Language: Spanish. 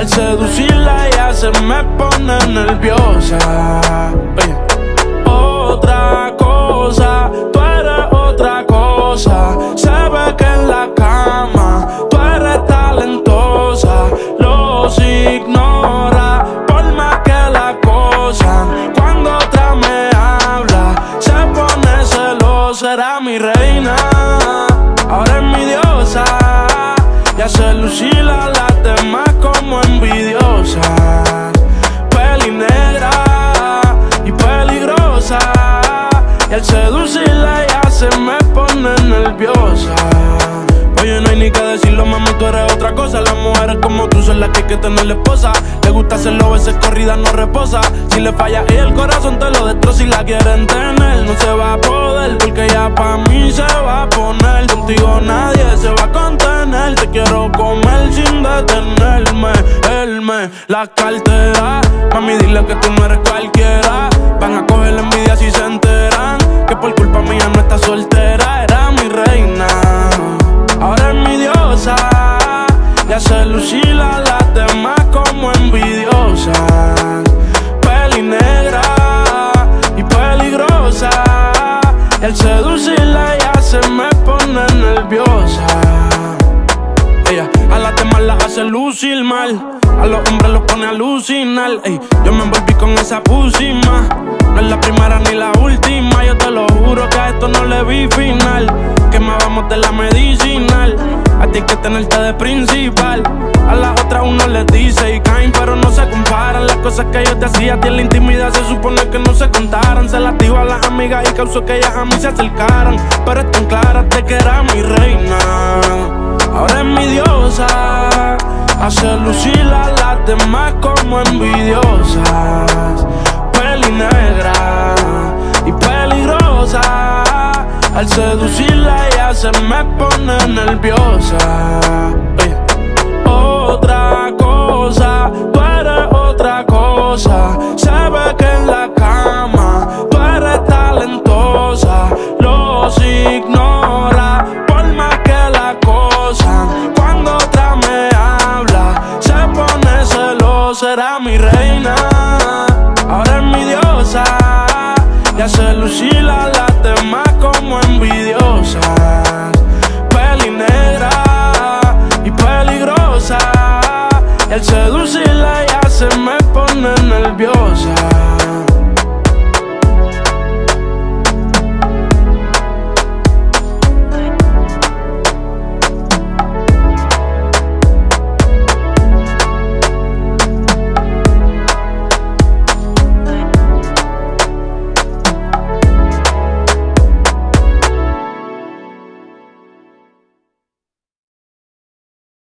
Al seducirla ella se me pone nerviosa. Oye. Otra cosa, tú eres otra cosa. Se ve que en la cama tú eres talentosa. Los ignora por más que la acosan. Cuando otra me habla se pone celosa. Era mi reina, ahora es mi diosa. Y hace lucir a las demás como envidiosas. Peli negra y peligrosa. Y al seducirla ella se me pone nerviosa. Oye, no hay ni que decirlo, mami, tú eres otra cosa. Las mujeres como tú son las que hay que tener esposa. Le gusta hacerlo, veces corrida no reposa. Si le falla ella el corazón te lo destroza. Si la quieren tener no se va a poder, porque ella pa' mí se va a poner. Contigo nadie se va a contener. Te quiero comer sin detenerme. Él me la cartera. Mami, dile que tú no eres cualquiera. Van a coger la envidia si se enteran que por culpa mía no está soltera. Era mi reina, ahora es mi diosa. Y hace lucir a las demás como envidiosas. Peli negra y peligrosa. Y al seducirla ella se me pone nerviosa. Ella a las demás las hace lucir mal, a los hombres los pone a alucinar. Ey, yo me envolví con esa pussy más. No es la primera ni la última. Yo te lo juro que a esto no le vi final. Quemábamos de la medicinal. A ti hay que tenerte de principal. A las otras uno les dice y caen, pero no se comparan. Las cosas que yo te hacía a ti en la intimidad se supone que no se contaran. Se las dijo a las amigas y causó que ellas a mí se acercaran. Pero están claras de que era mi reina, ahora es mi diosa. Hace lucir a las demás como envidiosas. Peli negra y peligrosa. Al seducirla ella se me pone nerviosa. Oye. Otra cosa, tú eres otra cosa. Se ve que en la cama tú eres talentosa. Los ignora por más que la acosan. Cuando otra me habla se pone celosa. Era mi reina, ahora es mi diosa. Y hace lucir a las demás como envidiosas. Peli negra y peligrosa. Y al seducirla ella se me pone nerviosa.